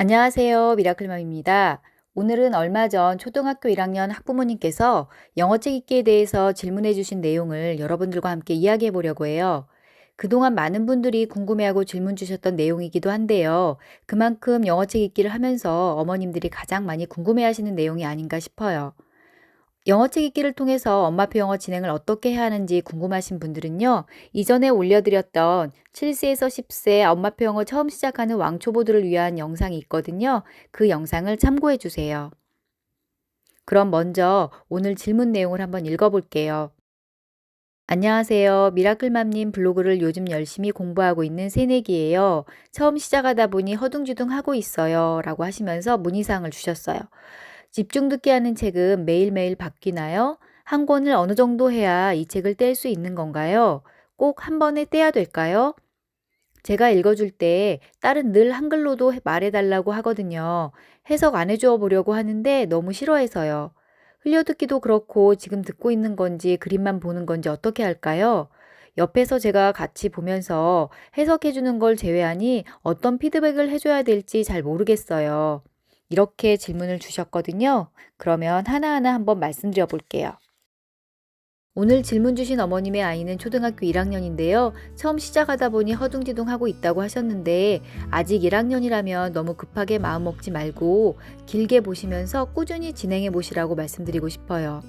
안녕하세요. 미라클맘입니다. 오늘은 얼마 전 초등학교 1학년 학부모님께서 영어책 읽기에 대해서 질문해 주신 내용을 여러분들과 함께 이야기해 보려고 해요. 그동안 많은 분들이 궁금해하고 질문 주셨던 내용이기도 한데요. 그만큼 영어책 읽기를 하면서 어머님들이 가장 많이 궁금해 하시는 내용이 아닌가 싶어요. 영어책 읽기를 통해서 엄마표 영어 진행을 어떻게 해야 하는지 궁금하신 분들은요. 이전에 올려드렸던 7세에서 10세 엄마표 영어 처음 시작하는 왕초보들을 위한 영상이 있거든요. 그 영상을 참고해 주세요. 그럼 먼저 오늘 질문 내용을 한번 읽어볼게요. 안녕하세요. 미라클맘님 블로그를 요즘 열심히 공부하고 있는 새내기예요. 처음 시작하다 보니 허둥지둥 하고 있어요. 라고 하시면서 문의사항을 주셨어요. 집중 듣기 하는 책은 매일매일 바뀌나요? 한 권을 어느 정도 해야 이 책을 뗄 수 있는 건가요? 꼭 한 번에 떼야 될까요? 제가 읽어줄 때 딸은 늘 한글로도 말해달라고 하거든요. 해석 안 해주어 보려고 하는데 너무 싫어해서요. 흘려듣기도 그렇고 지금 듣고 있는 건지 그림만 보는 건지 어떻게 할까요? 옆에서 제가 같이 보면서 해석해주는 걸 제외하니 어떤 피드백을 해줘야 될지 잘 모르겠어요. 이렇게 질문을 주셨거든요. 그러면 하나하나 한번 말씀드려 볼게요. 오늘 질문 주신 어머님의 아이는 초등학교 1학년인데요. 처음 시작하다 보니 허둥지둥 하고 있다고 하셨는데 아직 1학년이라면 너무 급하게 마음 먹지 말고 길게 보시면서 꾸준히 진행해 보시라고 말씀드리고 싶어요.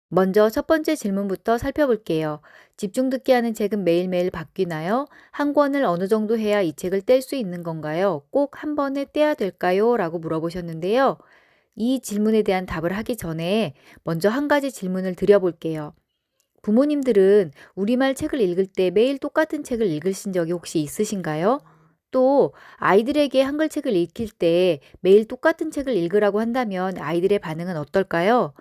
먼저 첫 번째 질문부터 살펴볼게요. 집중 듣기 하는 책은 매일매일 바뀌나요? 한 권을 어느 정도 해야 이 책을 뗄 수 있는 건가요? 꼭 한 번에 떼야 될까요? 라고 물어보셨는데요. 이 질문에 대한 답을 하기 전에 먼저 한 가지 질문을 드려볼게요. 부모님들은 우리말 책을 읽을 때 매일 똑같은 책을 읽으신 적이 혹시 있으신가요? 또 아이들에게 한글 책을 읽힐 때 매일 똑같은 책을 읽으라고 한다면 아이들의 반응은 어떨까요?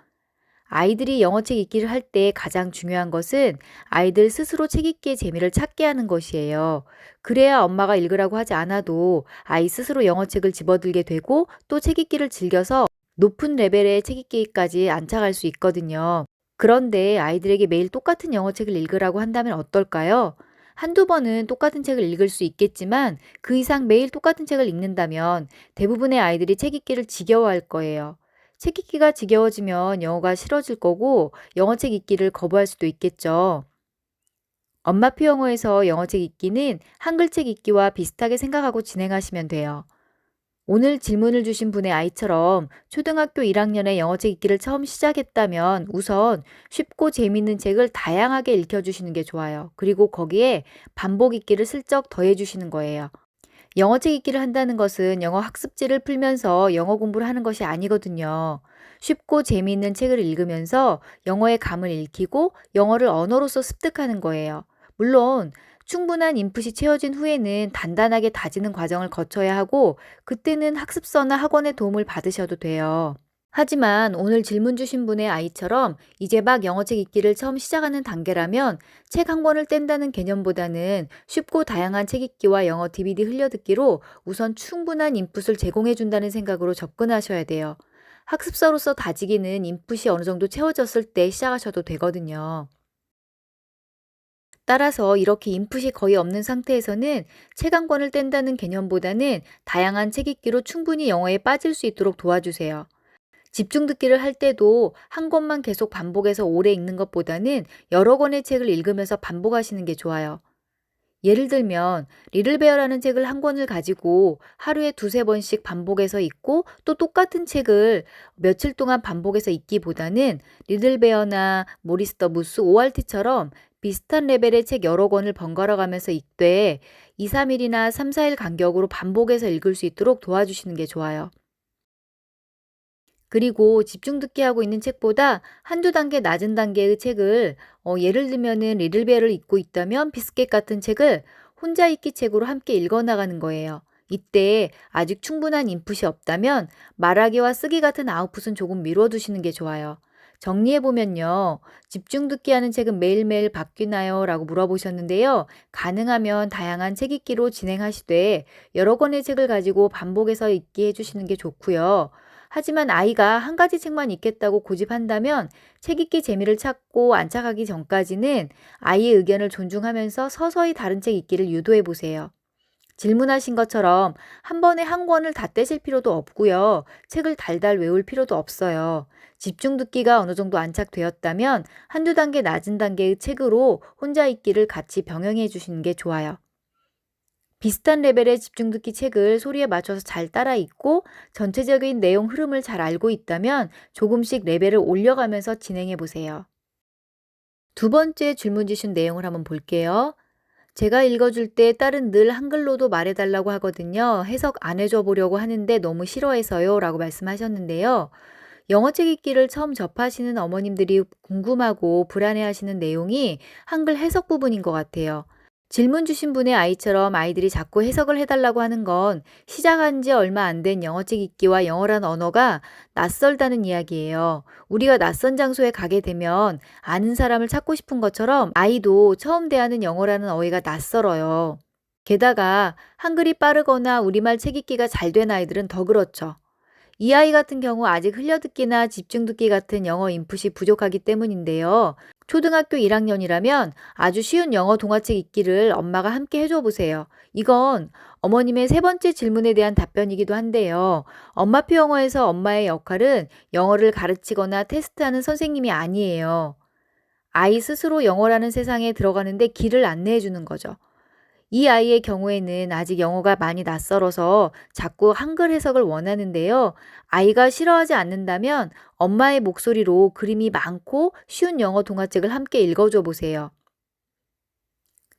아이들이 영어책 읽기를 할 때 가장 중요한 것은 아이들 스스로 책 읽기의 재미를 찾게 하는 것이에요. 그래야 엄마가 읽으라고 하지 않아도 아이 스스로 영어책을 집어들게 되고 또 책 읽기를 즐겨서 높은 레벨의 책 읽기까지 안착할 수 있거든요. 그런데 아이들에게 매일 똑같은 영어책을 읽으라고 한다면 어떨까요? 한두 번은 똑같은 책을 읽을 수 있겠지만 그 이상 매일 똑같은 책을 읽는다면 대부분의 아이들이 책 읽기를 지겨워할 거예요. 책 읽기가 지겨워지면 영어가 싫어질 거고 영어책 읽기를 거부할 수도 있겠죠. 엄마표 영어에서 영어책 읽기는 한글책 읽기와 비슷하게 생각하고 진행하시면 돼요. 오늘 질문을 주신 분의 아이처럼 초등학교 1학년에 영어책 읽기를 처음 시작했다면 우선 쉽고 재미있는 책을 다양하게 읽혀주시는 게 좋아요. 그리고 거기에 반복 읽기를 슬쩍 더해주시는 거예요. 영어책 읽기를 한다는 것은 영어 학습지를 풀면서 영어 공부를 하는 것이 아니거든요. 쉽고 재미있는 책을 읽으면서 영어의 감을 익히고 영어를 언어로서 습득하는 거예요. 물론 충분한 인풋이 채워진 후에는 단단하게 다지는 과정을 거쳐야 하고 그때는 학습서나 학원의 도움을 받으셔도 돼요. 하지만 오늘 질문 주신 분의 아이처럼 이제 막 영어책 읽기를 처음 시작하는 단계라면 책 한 권을 뗀다는 개념보다는 쉽고 다양한 책 읽기와 영어 DVD 흘려듣기로 우선 충분한 인풋을 제공해 준다는 생각으로 접근하셔야 돼요. 학습서로서 다지기는 인풋이 어느 정도 채워졌을 때 시작하셔도 되거든요. 따라서 이렇게 인풋이 거의 없는 상태에서는 책 한 권을 뗀다는 개념보다는 다양한 책 읽기로 충분히 영어에 빠질 수 있도록 도와주세요. 집중 듣기를 할 때도 한 권만 계속 반복해서 오래 읽는 것보다는 여러 권의 책을 읽으면서 반복하시는 게 좋아요. 예를 들면 리틀베어라는 책을 한 권을 가지고 하루에 두세 번씩 반복해서 읽고 또 똑같은 책을 며칠 동안 반복해서 읽기보다는 리틀베어나 모리스 더 무스, 오알티처럼 비슷한 레벨의 책 여러 권을 번갈아 가면서 읽되 2, 3일이나 3, 4일 간격으로 반복해서 읽을 수 있도록 도와주시는 게 좋아요. 그리고 집중 듣기 하고 있는 책보다 한두 단계 낮은 단계의 책을 예를 들면은 리들베어를 읽고 있다면 비스켓 같은 책을 혼자 읽기 책으로 함께 읽어 나가는 거예요. 이때 아직 충분한 인풋이 없다면 말하기와 쓰기 같은 아웃풋은 조금 미뤄두시는 게 좋아요. 정리해보면요. 집중 듣기 하는 책은 매일매일 바뀌나요? 라고 물어보셨는데요. 가능하면 다양한 책 읽기로 진행하시되 여러 권의 책을 가지고 반복해서 읽기 해주시는 게 좋고요. 하지만 아이가 한 가지 책만 읽겠다고 고집한다면 책 읽기 재미를 찾고 안착하기 전까지는 아이의 의견을 존중하면서 서서히 다른 책 읽기를 유도해 보세요. 질문하신 것처럼 한 번에 한 권을 다 떼실 필요도 없고요. 책을 달달 외울 필요도 없어요. 집중 듣기가 어느 정도 안착되었다면 한두 단계 낮은 단계의 책으로 혼자 읽기를 같이 병행해 주시는 게 좋아요. 비슷한 레벨의 집중 듣기 책을 소리에 맞춰서 잘 따라 읽고 전체적인 내용 흐름을 잘 알고 있다면 조금씩 레벨을 올려가면서 진행해 보세요. 두 번째 질문 주신 내용을 한번 볼게요. 제가 읽어줄 때 딸은 늘 한글로도 말해달라고 하거든요. 해석 안 해줘 보려고 하는데 너무 싫어해서요. 라고 말씀하셨는데요. 영어책 읽기를 처음 접하시는 어머님들이 궁금하고 불안해하시는 내용이 한글 해석 부분인 것 같아요. 질문 주신 분의 아이처럼 아이들이 자꾸 해석을 해달라고 하는 건 시작한 지 얼마 안 된 영어책 읽기와 영어란 언어가 낯설다는 이야기예요. 우리가 낯선 장소에 가게 되면 아는 사람을 찾고 싶은 것처럼 아이도 처음 대하는 영어라는 어휘가 낯설어요. 게다가 한글이 빠르거나 우리말 책 읽기가 잘 된 아이들은 더 그렇죠. 이 아이 같은 경우 아직 흘려듣기나 집중듣기 같은 영어 인풋이 부족하기 때문인데요. 초등학교 1학년이라면 아주 쉬운 영어 동화책 읽기를 엄마가 함께 해줘 보세요. 이건 어머님의 세 번째 질문에 대한 답변이기도 한데요. 엄마표 영어에서 엄마의 역할은 영어를 가르치거나 테스트하는 선생님이 아니에요. 아이 스스로 영어라는 세상에 들어가는데 길을 안내해 주는 거죠. 이 아이의 경우에는 아직 영어가 많이 낯설어서 자꾸 한글 해석을 원하는데요. 아이가 싫어하지 않는다면 엄마의 목소리로 그림이 많고 쉬운 영어 동화책을 함께 읽어줘 보세요.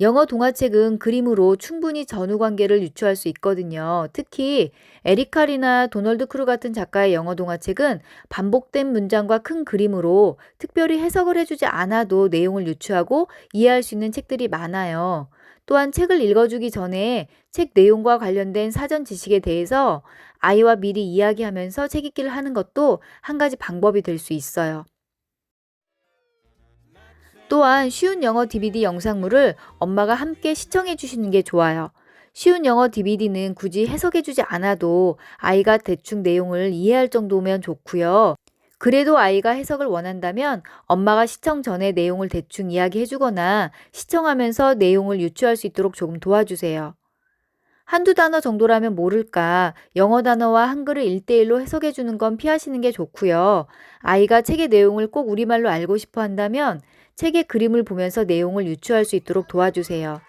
영어 동화책은 그림으로 충분히 전후 관계를 유추할 수 있거든요. 특히 에릭 칼이나 도널드 크루 같은 작가의 영어 동화책은 반복된 문장과 큰 그림으로 특별히 해석을 해주지 않아도 내용을 유추하고 이해할 수 있는 책들이 많아요. 또한 책을 읽어주기 전에 책 내용과 관련된 사전 지식에 대해서 아이와 미리 이야기하면서 책 읽기를 하는 것도 한 가지 방법이 될 수 있어요. 또한 쉬운 영어 DVD 영상물을 엄마가 함께 시청해 주시는 게 좋아요. 쉬운 영어 DVD는 굳이 해석해 주지 않아도 아이가 대충 내용을 이해할 정도면 좋고요. 그래도 아이가 해석을 원한다면 엄마가 시청 전에 내용을 대충 이야기해 주거나 시청하면서 내용을 유추할 수 있도록 조금 도와주세요. 한두 단어 정도라면 모를까 영어 단어와 한글을 1대1로 해석해 주는 건 피하시는 게 좋고요. 아이가 책의 내용을 꼭 우리말로 알고 싶어 한다면 책의 그림을 보면서 내용을 유추할 수 있도록 도와주세요.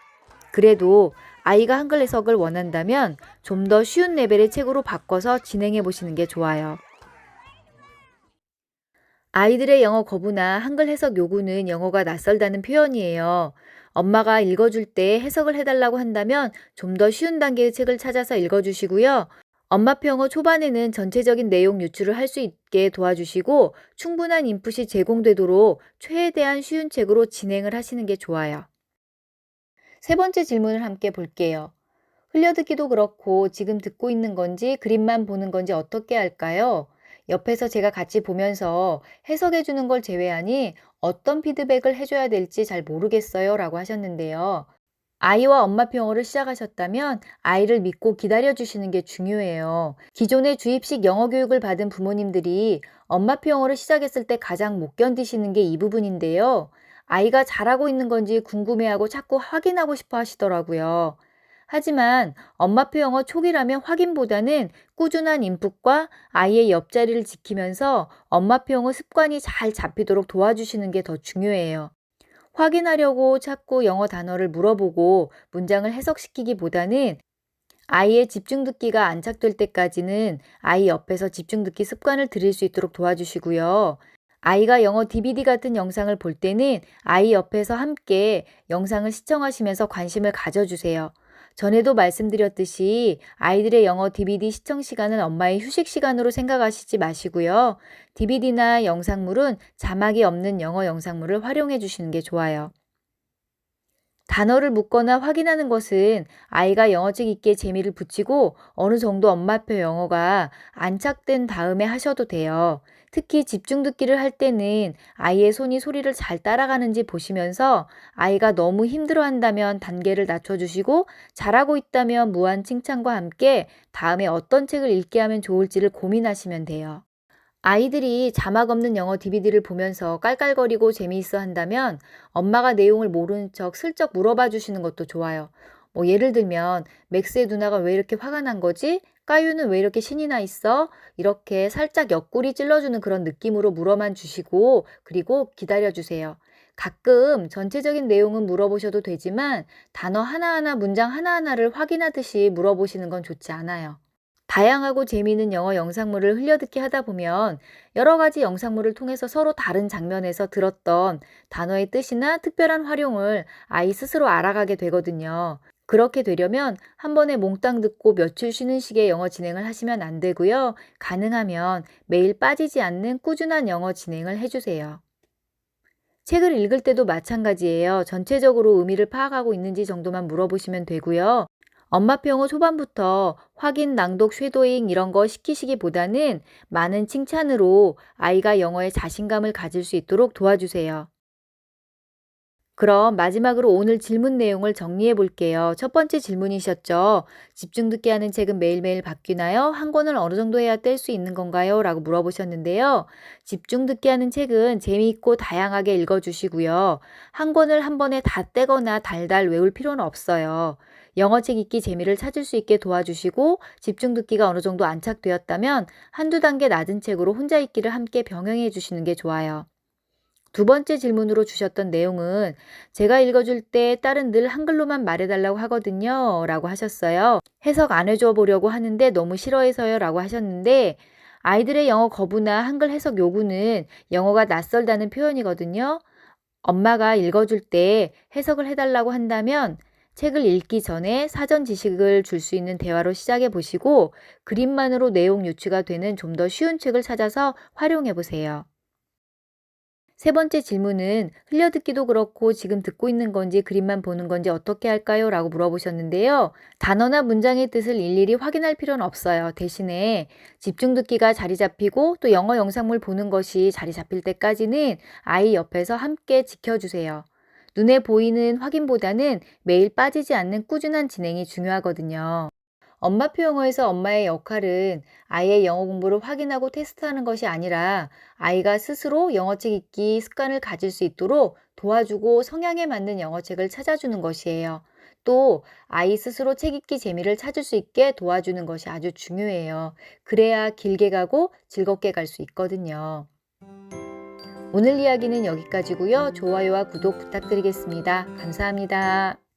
그래도 아이가 한글 해석을 원한다면 좀 더 쉬운 레벨의 책으로 바꿔서 진행해 보시는 게 좋아요. 아이들의 영어 거부나 한글 해석 요구는 영어가 낯설다는 표현이에요. 엄마가 읽어줄 때 해석을 해달라고 한다면 좀 더 쉬운 단계의 책을 찾아서 읽어주시고요. 엄마표 영어 초반에는 전체적인 내용 유추를 할 수 있게 도와주시고 충분한 인풋이 제공되도록 최대한 쉬운 책으로 진행을 하시는 게 좋아요. 세 번째 질문을 함께 볼게요. 흘려듣기도 그렇고 지금 듣고 있는 건지 그림만 보는 건지 어떻게 할까요? 옆에서 제가 같이 보면서 해석해 주는 걸 제외하니 어떤 피드백을 해줘야 될지 잘 모르겠어요 라고 하셨는데요. 아이와 엄마표 영어를 시작하셨다면 아이를 믿고 기다려 주시는 게 중요해요. 기존의 주입식 영어 교육을 받은 부모님들이 엄마표 영어를 시작했을 때 가장 못 견디시는 게 이 부분인데요. 아이가 잘하고 있는 건지 궁금해하고 자꾸 확인하고 싶어 하시더라고요. 하지만 엄마표 영어 초기라면 확인보다는 꾸준한 인풋과 아이의 옆자리를 지키면서 엄마표 영어 습관이 잘 잡히도록 도와주시는 게 더 중요해요. 확인하려고 자꾸 영어 단어를 물어보고 문장을 해석시키기보다는 아이의 집중 듣기가 안착될 때까지는 아이 옆에서 집중 듣기 습관을 들일 수 있도록 도와주시고요. 아이가 영어 DVD 같은 영상을 볼 때는 아이 옆에서 함께 영상을 시청하시면서 관심을 가져주세요. 전에도 말씀드렸듯이 아이들의 영어 DVD 시청 시간은 엄마의 휴식 시간으로 생각하시지 마시고요. DVD나 영상물은 자막이 없는 영어 영상물을 활용해 주시는 게 좋아요. 단어를 묻거나 확인하는 것은 아이가 영어책 읽기에 재미를 붙이고 어느 정도 엄마표 영어가 안착된 다음에 하셔도 돼요. 특히 집중 듣기를 할 때는 아이의 손이 소리를 잘 따라가는지 보시면서 아이가 너무 힘들어한다면 단계를 낮춰주시고 잘하고 있다면 무한 칭찬과 함께 다음에 어떤 책을 읽게 하면 좋을지를 고민하시면 돼요. 아이들이 자막 없는 영어 DVD를 보면서 깔깔거리고 재미있어 한다면 엄마가 내용을 모르는 척 슬쩍 물어봐 주시는 것도 좋아요. 예를 들면 맥스의 누나가 왜 이렇게 화가 난 거지? 까유는 왜 이렇게 신이 나 있어? 이렇게 살짝 옆구리 찔러주는 그런 느낌으로 물어만 주시고 그리고 기다려주세요. 가끔 전체적인 내용은 물어보셔도 되지만 단어 하나하나 문장 하나하나를 확인하듯이 물어보시는 건 좋지 않아요. 다양하고 재미있는 영어 영상물을 흘려듣기 하다 보면 여러 가지 영상물을 통해서 서로 다른 장면에서 들었던 단어의 뜻이나 특별한 활용을 아이 스스로 알아가게 되거든요. 그렇게 되려면 한 번에 몽땅 듣고 며칠 쉬는 식의 영어 진행을 하시면 안 되고요. 가능하면 매일 빠지지 않는 꾸준한 영어 진행을 해주세요. 책을 읽을 때도 마찬가지예요. 전체적으로 의미를 파악하고 있는지 정도만 물어보시면 되고요. 엄마표 영어 초반부터 확인, 낭독, 쉐도잉 이런 거 시키시기보다는 많은 칭찬으로 아이가 영어에 자신감을 가질 수 있도록 도와주세요. 그럼 마지막으로 오늘 질문 내용을 정리해 볼게요. 첫 번째 질문이셨죠. 집중 듣기 하는 책은 매일매일 바뀌나요? 한 권을 어느 정도 해야 뗄 수 있는 건가요? 라고 물어보셨는데요. 집중 듣기 하는 책은 재미있고 다양하게 읽어주시고요. 한 권을 한 번에 다 떼거나 달달 외울 필요는 없어요. 영어책 읽기 재미를 찾을 수 있게 도와주시고 집중 듣기가 어느 정도 안착되었다면 한두 단계 낮은 책으로 혼자 읽기를 함께 병행해 주시는 게 좋아요. 두 번째 질문으로 주셨던 내용은 제가 읽어줄 때 딸은 늘 한글로만 말해달라고 하거든요. 라고 하셨어요. 해석 안 해줘 보려고 하는데 너무 싫어해서요. 라고 하셨는데 아이들의 영어 거부나 한글 해석 요구는 영어가 낯설다는 표현이거든요. 엄마가 읽어줄 때 해석을 해달라고 한다면 책을 읽기 전에 사전 지식을 줄 수 있는 대화로 시작해 보시고 그림만으로 내용 유추가 되는 좀 더 쉬운 책을 찾아서 활용해 보세요. 세 번째 질문은 흘려듣기도 그렇고 지금 듣고 있는 건지 그림만 보는 건지 어떻게 할까요? 라고 물어보셨는데요. 단어나 문장의 뜻을 일일이 확인할 필요는 없어요. 대신에 집중 듣기가 자리 잡히고 또 영어 영상물 보는 것이 자리 잡힐 때까지는 아이 옆에서 함께 지켜주세요. 눈에 보이는 확인보다는 매일 빠지지 않는 꾸준한 진행이 중요하거든요. 엄마표 영어에서 엄마의 역할은 아이의 영어 공부를 확인하고 테스트하는 것이 아니라 아이가 스스로 영어책 읽기 습관을 가질 수 있도록 도와주고 성향에 맞는 영어책을 찾아주는 것이에요. 또 아이 스스로 책 읽기 재미를 찾을 수 있게 도와주는 것이 아주 중요해요. 그래야 길게 가고 즐겁게 갈 수 있거든요. 오늘 이야기는 여기까지고요. 좋아요와 구독 부탁드리겠습니다. 감사합니다.